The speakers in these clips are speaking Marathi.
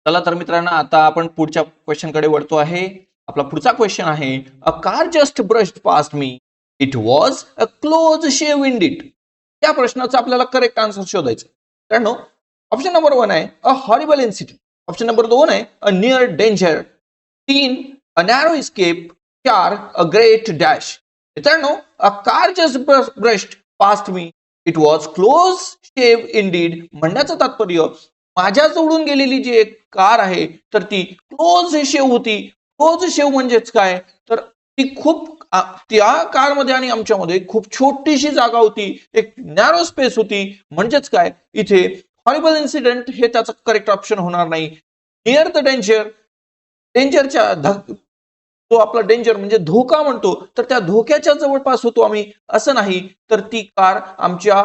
चला तर मित्रांनो, आता आपण पुढच्या क्वेश्चन कडे वळतो आहे. आपला पुढचा क्वेश्चन आहे, a car just brushed past me, it was a close shave in it. त्या प्रश्नाचा आपल्याला करेक्ट आन्सर शोधायचा. मित्रांनो, ऑप्शन नंबर 1 आहे a horrible incident, option number 2 आहे a near danger, 3 a narrow escape, 4 a great dash. मित्रांनो, a car just brushed past me, it was close shave indeed म्हणण्याचं तात्पर्य, माझ्या जवळून गेलेली जी एक कार आहे तर ती क्लोज शेव होती. क्लोज शेव म्हणजेच काय, तर ती खूप त्या कारमध्ये आणि आमच्यामध्ये खूप छोटीशी जागा होती, एक नॅरो स्पेस होती. म्हणजेच काय, इथे हॉरिबल इन्सिडेंट हे त्याचं करेक्ट ऑप्शन होणार नाही. नियर द डेंजर, डेंजरच्या तो आपला डेंजर म्हणजे धोका म्हणतो, तर त्या धोक्याच्या जवळपास होतो आम्ही असं नाही, तर ती कार आमच्या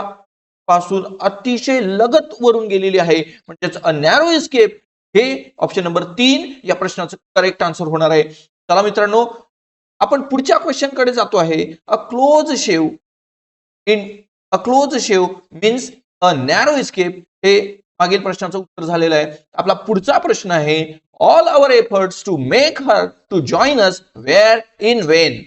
पासून अतिशय लगत वरून गेलेली आहे. म्हणजेच अ नॅरो एस्केप हे ऑप्शन नंबर 3 या प्रश्नाचं करेक्ट आन्सर होणार आहे. चला मित्रांनो, आपण पुढच्या क्वेश्चन कडे जातो आहे. A close shave in a close shave means a narrow escape हे मागील प्रश्नाचं उत्तर झालेलं आहे. आपला पुढचा प्रश्न आहे, all our efforts to make her to join us were in vain.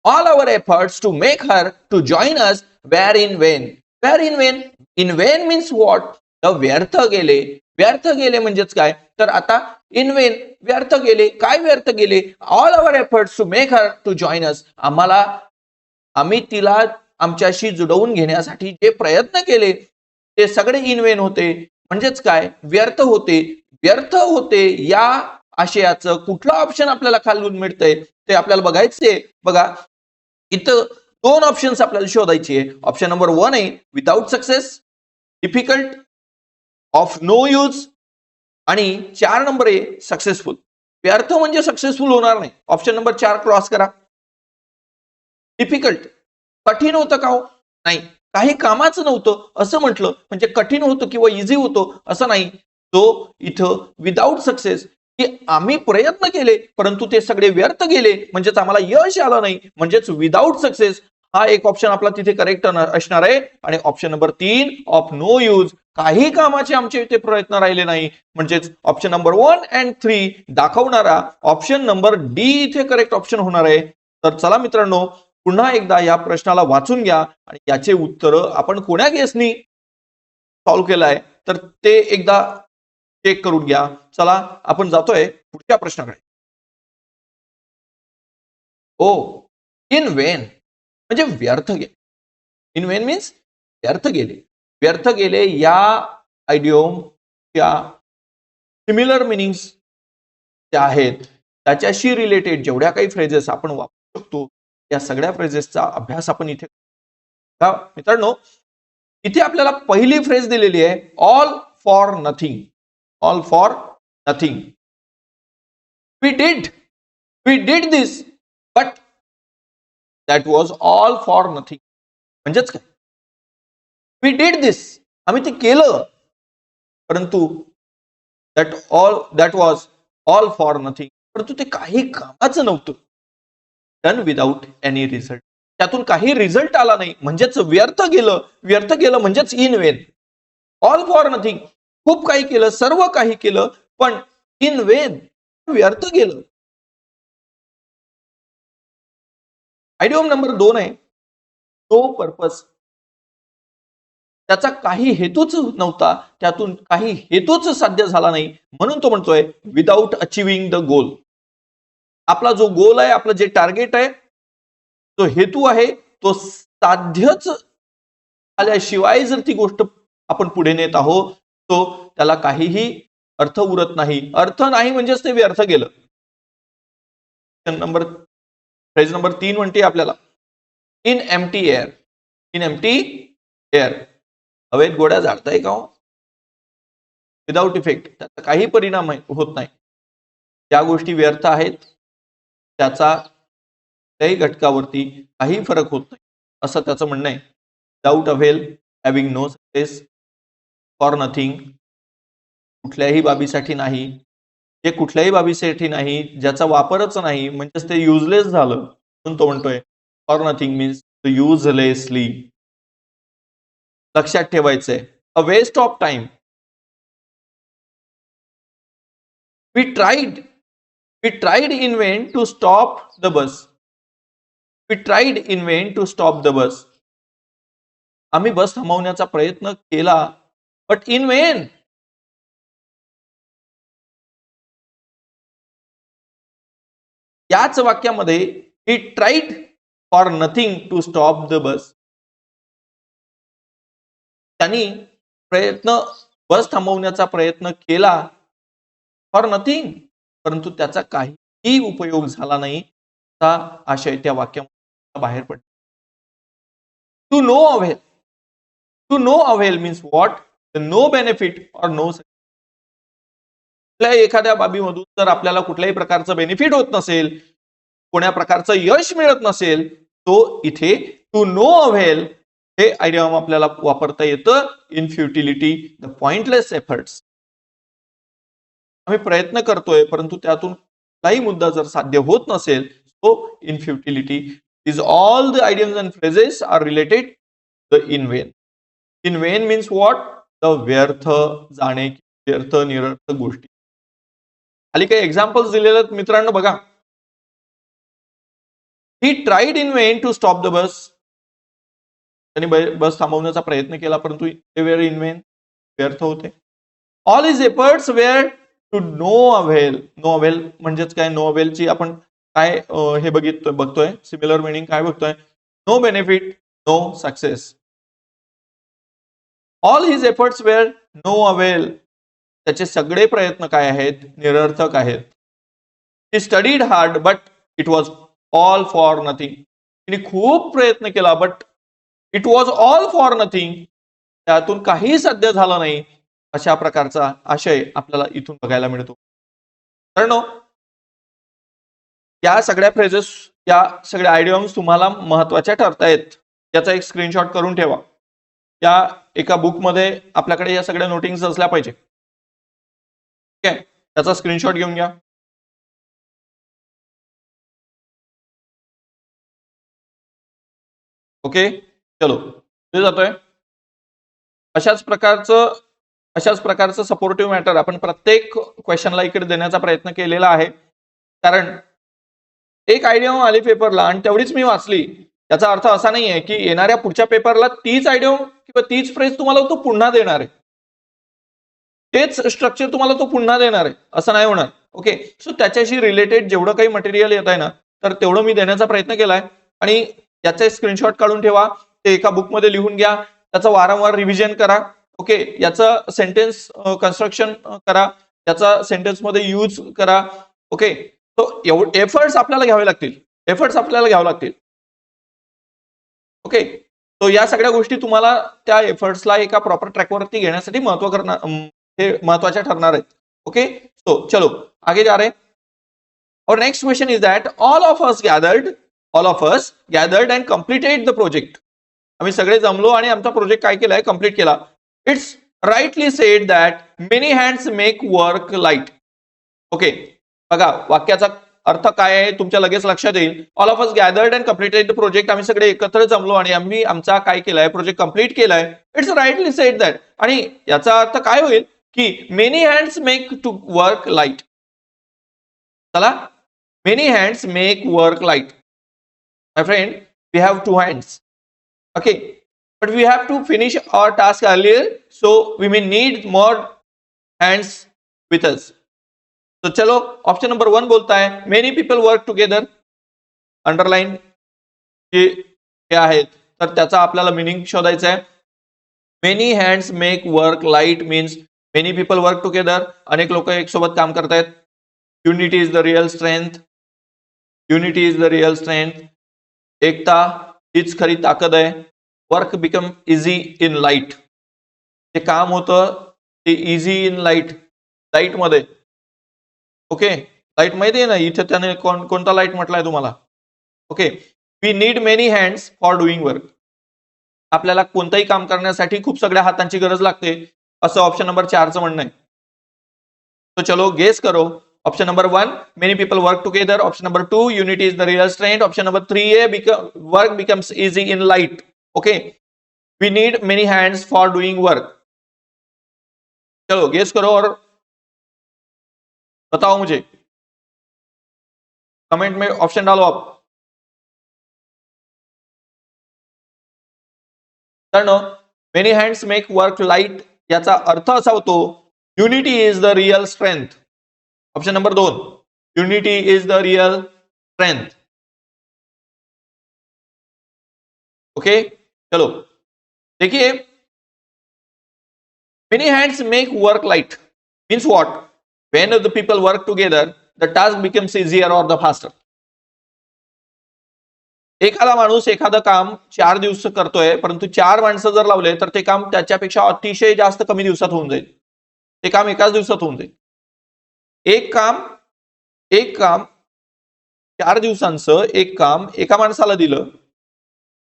All our efforts to make her to join us were in vain. Were in vain, in vain means what, व्यर्थ गेले. व्यर्थ गेले म्हणजेच काय, तर आता इन वेन व्यर्थ गेले. काय व्यर्थ गेले, all our efforts to make her to join us, आम्ही तिला आमच्याशी जुडवून घेण्यासाठी जे प्रयत्न केले ते सगळे इन वेन होते. म्हणजेच काय, व्यर्थ होते. व्यर्थ होते या आशयाचं कुठलं ऑप्शन आपल्याला खालून मिळतंय ते आपल्याला बघायचंय. बघा, इथं 2 ऑप्शन्स आपल्याला शोधायचे आहे. ऑप्शन नंबर 1 आहे without success, difficult, of no use, आणि 4 नंबर आहे सक्सेसफुल. व्यर्थ म्हणजे सक्सेसफुल होणार नाही. ऑप्शन नंबर 4 क्रॉस करा. डिफिकल्ट, कठीण होतं का हो? नाही. काही कामाचं नव्हतं असं म्हटलं म्हणजे कठीण होतं किंवा इझी होतं असं नाही. तो इथं विदाउट सक्सेस, की आम्ही प्रयत्न केले परंतु ते सगळे व्यर्थ गेले, म्हणजेच आम्हाला यश आलं नाही. म्हणजेच विदाउट सक्सेस हा एक ऑप्शन आपला तिथे करेक्ट असणार आहे. आणि option number 3 of no use, काही कामाचे आमचे इथे प्रयत्न राहिले नाही. म्हणजेच ऑप्शन नंबर 1 अँड 3 दाखवणारा ऑप्शन नंबर डी इथे करेक्ट ऑप्शन होणार आहे. तर चला मित्रांनो, पुन्हा एकदा या प्रश्नाला वाचून घ्या आणि याचे उत्तर आपण कोण्या गेसनी सॉल्व्ह केलाय तर ते एकदा चेक करून घ्या. चला आपण जातोय पुढच्या प्रश्नाकडे. ओ, इन वेन म्हणजे व्यर्थ गेले. इन वेन मीन्स व्यर्थ गेले. व्यर्थ गेले या आयडियोमच्या सिमिलर मिनिंग्स ज्या आहेत त्याच्याशी रिलेटेड जेवढ्या काही फ्रेजेस आपण वापरू शकतो या सगळ्या फ्रेजेसचा अभ्यास आपण इथे मित्रांनो. इथे आपल्याला पहिली फ्रेज दिलेली आहे, all for nothing. All for nothing. We did we did this but that was all for nothing. म्हणजेच काय, वी डिड दिस आम्ही ते केलं परंतु that was all for nothing, परंतु ते काही कामाचं नव्हतं. डन विदाउट एनी रिझल्ट, त्यातून काही रिझल्ट आला नाही म्हणजेच व्यर्थ गेलं. व्यर्थ गेलं म्हणजेच in vain. All for nothing, खूप काही केलं, सर्व काही केलं, पण इन वेन व्यर्थ गेलं. आयडियम नंबर 2 आहे, तो पर्पस, त्याचा काही हेतूच नव्हता, त्यातून काही हेतूच साध्य झाला नाही म्हणून तो म्हणतोय विदाउट अचिव्हिंग द गोल. आपला जो गोल आहे, आपलं जे टार्गेट आहे, तो हेतू आहे, तो साध्यच आल्याशिवाय जर ती गोष्ट आपण पुढे नेत आहोत तो त्याला काहीही अर्थ उरत नाही. अर्थ नाही म्हणजेच ते व्यर्थ गेलं. नंबर फ्रेज नंबर 3 म्हणते आपल्याला, in empty air. In empty air, हवेत गोड्या झाडताय का हो? विदाउट इफेक्ट, त्याचा काही परिणाम होत नाही. ज्या गोष्टी व्यर्थ आहेत त्याचा काही घटकावरती काही फरक होत नाही असं त्याचं म्हणणं आहे. Without avail, having no success, for nothing, कुठल्याही बाबीसाठी नाही. जे कुठल्याही बाबीसाठी नाही, ज्याचा वापरच नाही म्हणजेच ते युजलेस झालं म्हणून तो म्हणतोय फॉर नथिंग मीन्स युजलेसली. लक्षात ठेवायचंय, a waste of time. We tried in vain to stop the bus. We tried in vain to stop the bus. आम्ही बस थांबवण्याचा प्रयत्न केला, but in vain. याच वाक्यामध्ये he tried for nothing to stop the bus. त्यांनी बस थांबवण्याचा प्रयत्न केला फॉर नथिंग, परंतु त्याचा काहीही उपयोग झाला नाही. असा आशय त्या वाक्यामध्ये बाहेर पडतो. To no avail. To no avail means what? No benefit और नो. एखाद्या बाबीमधून जर आपल्याला कुठल्याही प्रकारचं बेनिफिट होत नसेल, कोण्या प्रकारचं यश मिळत नसेल, तो इथे टू नो अवेल हे आयडियम आपल्याला वापरता येतं इन फ्युटिलिटी, द पॉइंटलेस एफर्ट्स. आम्ही प्रयत्न करतोय परंतु त्यातून काही मुद्दा जर साध्य होत नसेल, तो in futility. Is all the idioms and phrases are related the in vain. In vain means what? The व्यर्थ जाणे, व्यर्थ निरर्थ गोष्टी. खाली काही एक्झाम्पल्स दिलेले आहेत मित्रांनो, बघा. He tried in vain to stop the bus. त्यांनी बस थांबवण्याचा प्रयत्न केला परंतु ते वेर इन वेन, व्यर्थ होते. All his efforts were to no avail. No avail म्हणजेच काय? नो अवेलची आपण काय हे बघतोय सिमिलर मिनिंग काय बघतोय? No benefit, no success. All his efforts were no avail. त्याचे सगळे प्रयत्न काय आहेत? निरर्थक आहेत. He studied hard but it was all for nothing. तिने खूप प्रयत्न केला but it was all for nothing. त्यातून काही साध्य झालं नाही. अशा प्रकारचा आशय आपल्याला इथून बघायला मिळतो. कारण या सगळ्या फ्रेजेस, या सगळ्या आयडियम्स तुम्हाला महत्वाच्या ठरतायत. याचा एक स्क्रीनशॉट करून ठेवा. या एका बुकमध्ये आपल्याकडे या सगळ्या नोटिंग्स असल्या पाहिजे. ठीक आहे, त्याचा स्क्रीनशॉट घेऊन घ्या. ओके, चलो जातोय. अशाच प्रकारचं सपोर्टिव्ह मॅटर आपण प्रत्येक क्वेश्चनला इकडे देण्याचा प्रयत्न केलेला आहे. कारण एक आयडियम आली पेपरला आणि तेवढीच मी वाचली, याचा अर्थ असा नाहीये की येणाऱ्या पुढच्या पेपरला तीच आयडियम किंवा तीच फ्रेज तुम्हाला तो पुन्हा देणार आहे, तेच स्ट्रक्चर तुम्हाला तो पुन्हा देणार आहे, असं नाही होणार. ओके, सो त्याच्याशी रिलेटेड जेवढं काही मटेरियल येत आहे ना, तर तेवढं मी देण्याचा प्रयत्न केलाय. आणि याचे स्क्रीनशॉट काढून ठेवा, ते एका बुकमध्ये लिहून घ्या, त्याचं वारंवार रिव्हिजन करा. ओके, याचं सेंटेन्स कन्स्ट्रक्शन करा, याचा सेंटेन्स मध्ये यूज करा. ओके, तो एफर्ट्स आपल्याला घ्यावे लागतील. ओके, तो या सगळ्या गोष्टी तुम्हाला त्या एफर्ट्सला एका प्रॉपर ट्रॅकवरती घेण्यासाठी महत्वाच्या ठरणार आहेत. ओके, सो चलो आगे जा रहे. और next question is that all of us gathered and completed the project. आम्ही सगळे जमलो आणि आमचा प्रोजेक्ट काय केलाय? कंप्लीट केला. It's rightly said that many hands make work light. Okay, बघा वाक्याचा अर्थ काय आहे तुमच्या लगेच लक्षात येईल. All of us gathered and completed the project. आम्ही सगळे एकत्र जमलो आणि आम्ही आमचा काय केलाय? प्रोजेक्ट कंप्लीट केलाय. It's rightly said that. आणि याचा अर्थ काय होईल की many hands make to work light. चला, many hands make work light. My friend, we have 2 hands. Okay, but we have to finish our task earlier, so we may need more hands with us. So चलो, ऑप्शन नंबर 1 बोलता है many people work together. Underline जे आहेत तर त्याचा आपल्याला मिनिंग शोधायचा आहे. Many hands make work light means many people work together. अनेक लोक एक सोबत काम करतायत. Unity is the real strength. एकता हीच खरी ताकद आहे. Work become easy in light. जे काम होतं ते इझी इन लाईट मध्ये. ओके, लाईट माहिती आहे ना, इथे त्याने कोणता लाईट म्हटलाय तुम्हाला? Okay, we need many hands for doing work. आपल्याला कोणतंही काम करण्यासाठी खूप सगळ्या हातांची गरज लागते, असं ऑप्शन नंबर 4चं म्हणणं आहे. तो चलो गेस करो. Option number 1 many people work together. Option number 2 unity is the real strength. Option number 3 work becomes easy in light. Okay, we need many hands for doing work. चलो गेस करो और बताओ मुझे, कमेंट में ऑप्शन डालो आप। Many hands make work light याचा अर्थ असा होतो unity is the real strength. Option number 2, unity is the real strength. Okay, चलो देखिए, many hands make work light means what? When the people work together the task becomes easier और द फास्टर. एखादा माणूस एखादं काम 4 दिवस करतोय, परंतु 4 माणसं जर लावले तर ते काम त्याच्यापेक्षा अतिशय जास्त कमी दिवसात होऊन जाईल. ते काम एकाच दिवसात होऊन जाईल. एक काम 4 दिवसांचं एक काम एका माणसाला दिलं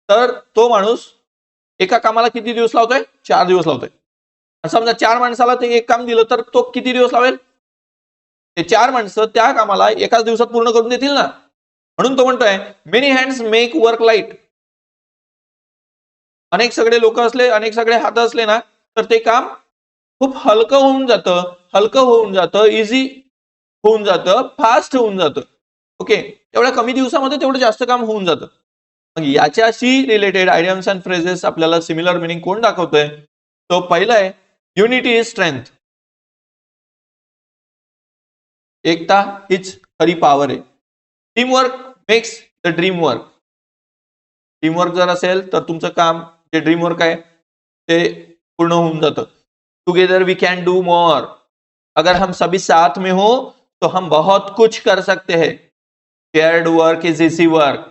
तर तो माणूस एका कामाला किती दिवस लावतोय? 4 दिवस लावतोय. समजा 4 माणसाला ते एक काम दिलं तर तो किती दिवस लावेल? ते 4 माणसं त्या कामाला एकाच दिवसात पूर्ण करून देतील ना. म्हणून तो म्हणतोय many hands make work light. अनेक सगळे लोक असले, अनेक सगळे हात असले ना तर ते काम खूप हलकं होऊन जातं, इझी होऊन जातं, फास्ट होऊन जातं. ओके, एवढ्या कमी दिवसामध्ये तेवढं जास्त काम होऊन जातं. मग याच्याशी रिलेटेड आयडियम्स अँड फ्रेजेस आपल्याला सिमिलर मिनिंग कोण दाखवतोय? तो पहिला आहे युनिटी इज स्ट्रेंथ. एकता हीच खरी पॉवर आहे. Teamwork makes the dream work. Teamwork जर असेल तर तुमचं काम जे ड्रीम वर्क आहे ते पूर्ण होऊन जातं. Together we can do more. अगर हम सभी साथ में हो तो हम बहुत कुछ कर सकते हैं. Shared work is easy work.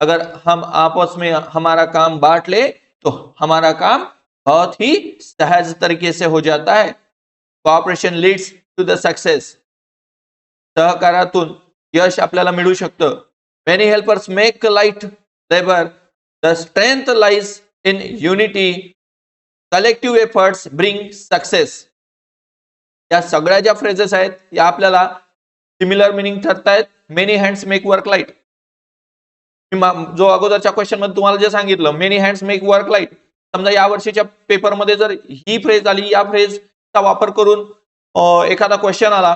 अगर हम आपस में हमारा काम बांट ले तो हमारा काम बहुत ही सहज तरीके से हो जाता है. Cooperation leads to the success. सहकारातून यश आपल्याला मिळू शकतं. Many helpers make light labour. The strength lies in unity. Collective efforts bring success. या सगळ्या ज्या फ्रेजेस आहेत या आपल्याला सिमिलर मिनिंग ठरतायत. Many hands make work light. जो अगोदरच्या क्वेश्चन मध्ये तुम्हाला जे सांगितलं many hands make work light. समजा या वर्षीच्या पेपरमध्ये जर ही फ्रेज आली, या फ्रेजचा वापर करून एखादा क्वेश्चन आला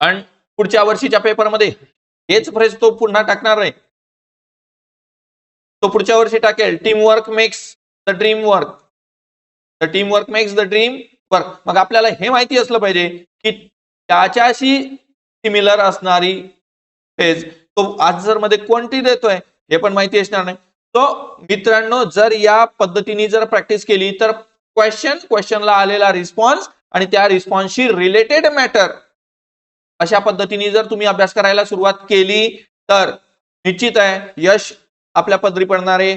आणि पुढच्या वर्षीच्या पेपरमध्ये हेच फ्रेज तो पुन्हा टाकणार नाही, तो पुढच्या वर्षी टाकेल team work makes the dream work. The team work makes the dream work. मग आपल्याला हे माहिती असलं पाहिजे की त्याच्याशी सिमिलर असणारी फ्रेज तो आन्सर मध्ये कोणती देतोय हे पण माहिती असणार नाही. तो मित्रांनो जर या पद्धतीने जर प्रॅक्टिस केली तर क्वेश्चनला आलेला रिस्पॉन्स आणि त्या रिस्पॉन्सशी रिलेटेड मॅटर अशा पद्धतीने जर तुम्ही अभ्यास करायला सुरुवात केली तर निश्चित आहे यश आपल्या पदरी पडणार आहे.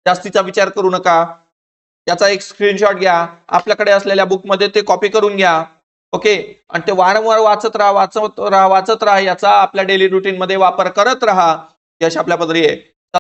जास्तीचा विचार करू नका. याचा एक स्क्रीनशॉट घ्या, आपल्याकडे असलेल्या बुकमध्ये ते कॉपी करून घ्या. ओके, आणि ते वारंवार वाचत राहा. याचा आपल्या डेली रुटीन मध्ये वापर करत राहा. यश आपल्या पदरी आहे.